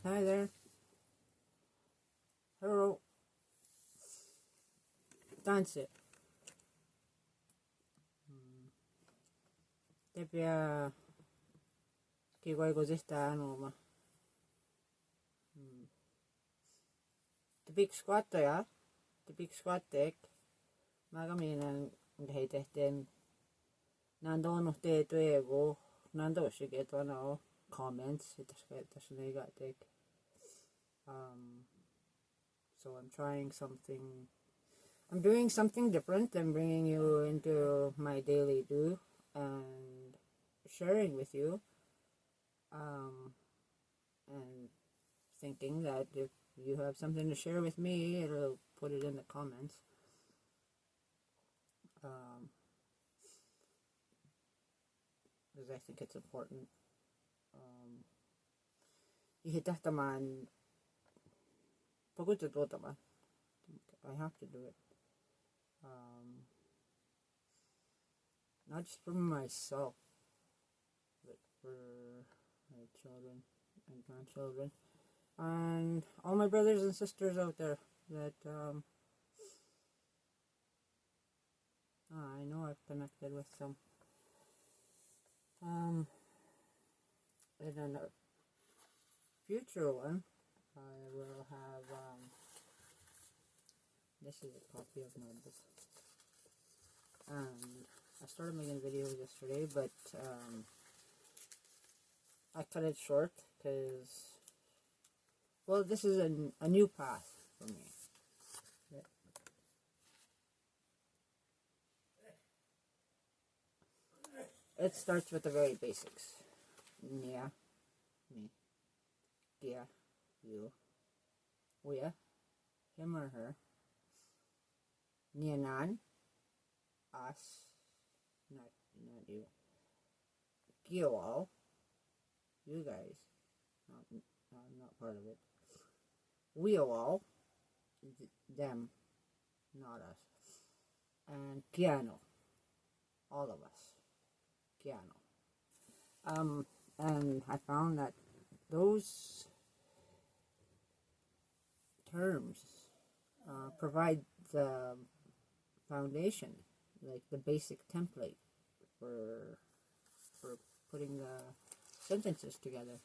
Hi there. Hello. Danse. Tepia kikoikusista anuma. Tepik squatta Tepik squattek. Magaminan heitehten nandono te tuego. Nando shigeto no comments. Itasnegatek. So I'm trying something. I'm doing something different. I'm bringing you into my daily do and sharing with you, and thinking that if you have something to share with me, it'll put it in the comments. Because I think it's important. Ihitahtaman pagutututaman. I have to do it. Not just for myself, but for my children and grandchildren, and all my brothers and sisters out there that I know I've connected with some. In a future one, I will have, this is a copy of my book. I started making videos yesterday, but I cut it short because, well, this is a new path for me. It starts with the very basics. Nia, me, dia, you, Uya, him or her, Nianan, us, not you, Gioal, you guys, not part of it, Weoal, them, not us, and Piano, all of us, Piano. And I found that those terms provide the foundation, like the basic template for putting the sentences together.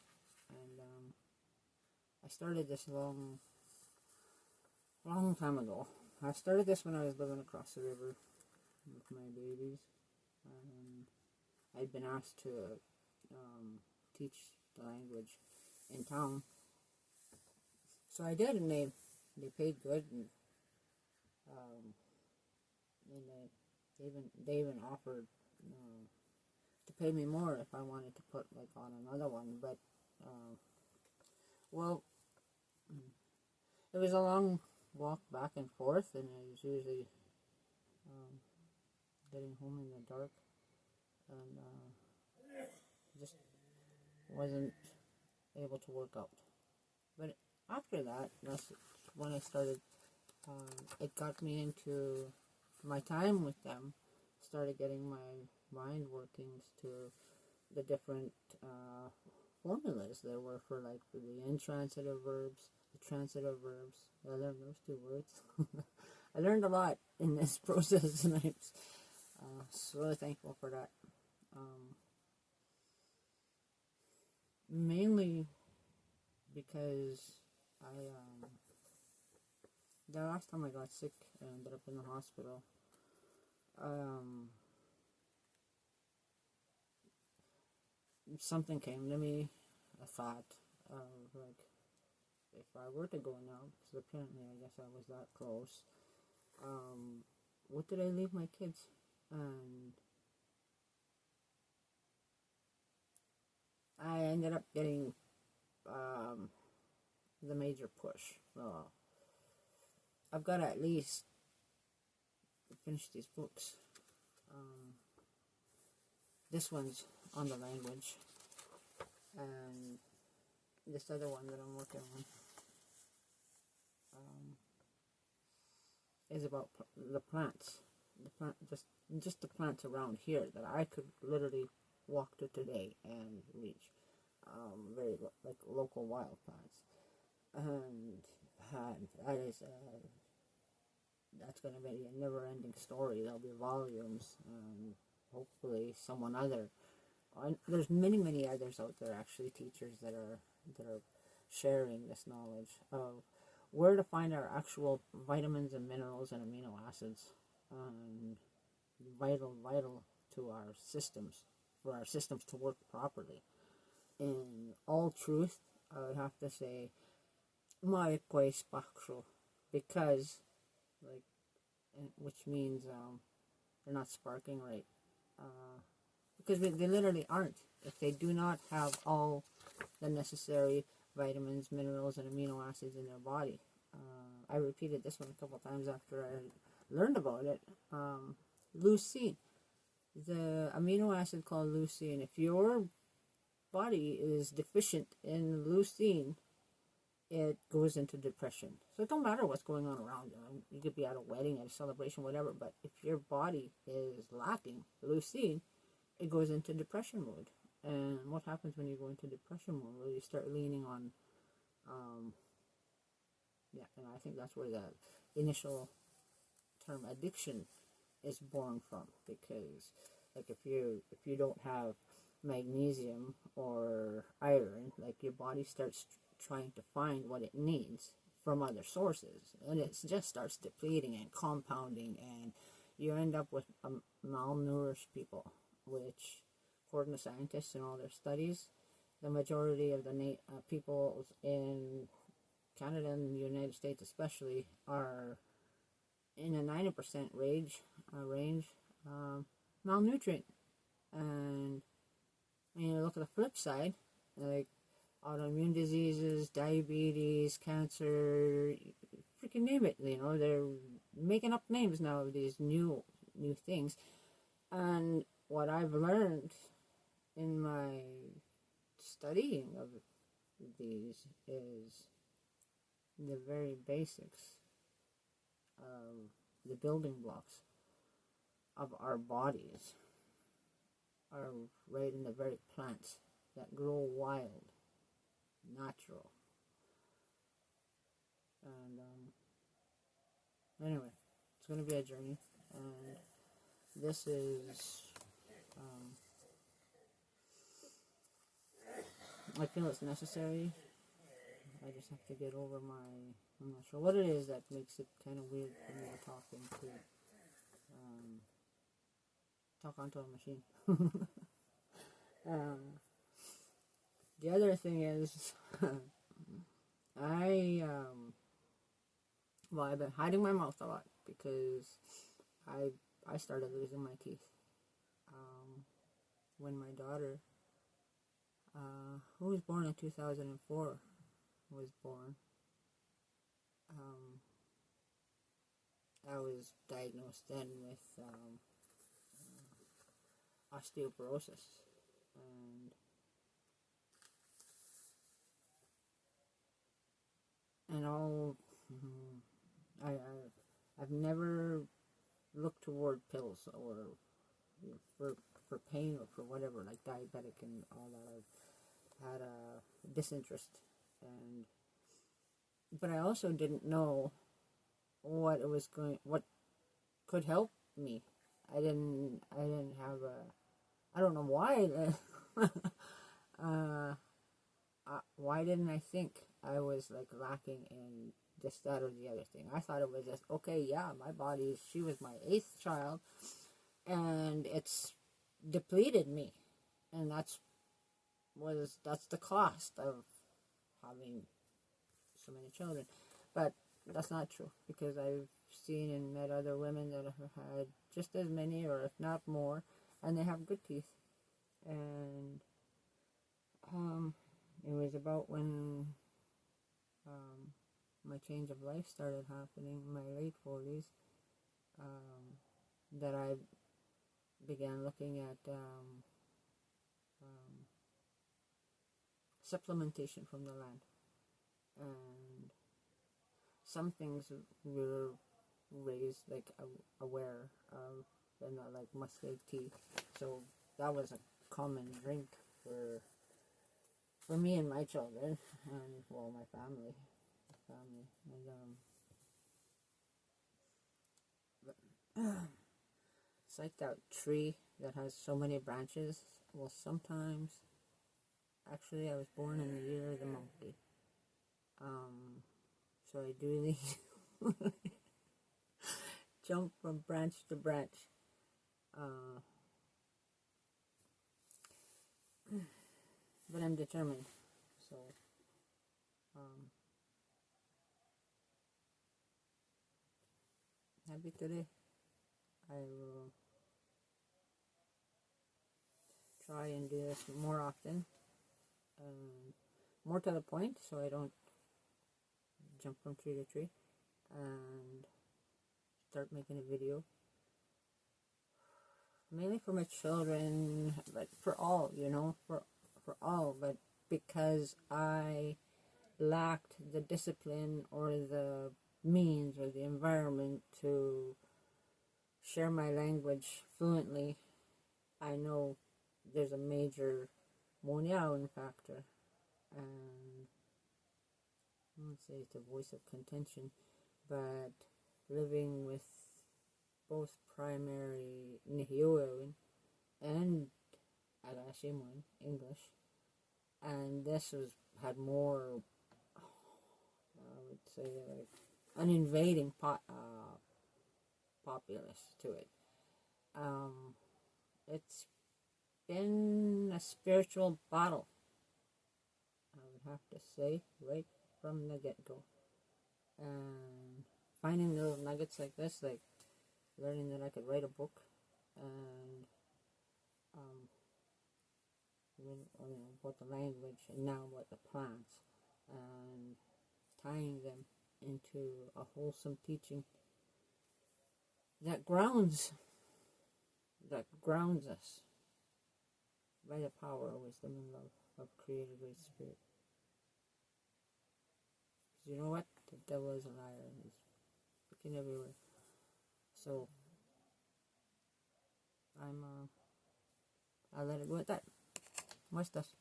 And I started this long time ago. I started this when I was living across the river with my babies. I'd been asked to teach the language in town, so I did, and they paid good, and they even offered to pay me more if I wanted to put like on another one, but well, it was a long walk back and forth, and I was usually getting home in the dark, and just wasn't able to work out. But after that, that's when I started. It got me into my time with them. Started getting my mind workings to the different formulas there were for like for the intransitive verbs, the transitive verbs. I learned those two words. I learned a lot in this process, and I'm so really thankful for that. Mainly because the last time I got sick and ended up in the hospital, something came to me, a thought of like, if I were to go now, because apparently I guess I was that close, what did I leave my kids? And I ended up getting the major push. Well, I've got to at least finish these books. This one's on the language, and this other one that I'm working on is about the plants. Just the plants around here that I could literally walk to today and reach. very like local wild plants, and that is that's going to be a never-ending story. There'll be volumes, and hopefully someone other. There's many others out there, actually, teachers that are sharing this knowledge of where to find our actual vitamins and minerals and amino acids, vital to our systems, for our systems to work properly. In all truth, I would have to say, kosawisit'pïyésiw'iskwéw, because, like, which means they're not sparking right. Because they literally aren't. If they do not have all the necessary vitamins, minerals, and amino acids in their body. I repeated this one a couple times after I learned about it. Leucine. The amino acid called leucine. If your body is deficient in leucine, it goes into depression. So it don't matter what's going on around you. You could be at a wedding, at a celebration, whatever, but if your body is lacking leucine, it goes into depression mode. And what happens when you go into depression mode? Well, you start leaning on, and I think that's where the initial term addiction is born from. Because, like, if you don't have magnesium or iron, like, your body starts trying to find what it needs from other sources, and it just starts depleting and compounding, and you end up with malnourished people, which, according to scientists and all their studies, the majority of the people in Canada and the United States especially are in a 90% range malnutrient. And when you look at the flip side, like autoimmune diseases, diabetes, cancer, freaking name it, they're making up names now of these new things. And what I've learned in my studying of these is the very basics of the building blocks of our bodies are right in the very plants that grow wild, natural. And anyway, it's going to be a journey, and this is I feel it's necessary. I just have to get over I'm not sure what it is that makes it kind of weird for me to talk onto a machine. The other thing is, I've been hiding my mouth a lot because I started losing my teeth. When my daughter, who was born in 2004, was born, I was diagnosed then with osteoporosis, and all. I've never looked toward pills or for pain or for whatever, like diabetic and all that. I've had a disinterest, but I also didn't know what could help me. I didn't have I don't know why. Why didn't I think I was like lacking in this, that, or the other thing? I thought it was just, okay, yeah, my body, she was my 8th child, and it's depleted me, and that's the cost of having so many children. But that's not true, because I've seen and met other women that have had just as many, or if not more, and they have good teeth. And it was about when my change of life started happening in my late 40s, that I began looking at supplementation from the land. And some things we were raised like aware of, and like musky tea. So that was a common drink for for me and my children, and well, my family, and it's like that tree that has so many branches. Well, sometimes, actually, I was born in the year of the monkey, so I do these jump from branch to branch. But I'm determined. So, happy today. I will try and do this more often, more to the point, so I don't jump from tree to tree, and start making a video. Mainly for my children, but for all, for all, but because I lacked the discipline or the means or the environment to share my language fluently, I know there's a major monyawan factor, and I won't say it's a voice of contention, but living with both primary Nihiuewin and Agashimon English, and this had more, I would say, like an invading populace to it. It's been a spiritual battle, I would have to say, right from the get-go, and finding little nuggets like this, like learning that I could write a book, and about the language, and now about the plants, and tying them into a wholesome teaching that grounds us by the power, wisdom, and love of Creator Great Spirit. Because you know what? The devil is a liar. He's freaking everywhere. So I'll let it go at that. Muestas.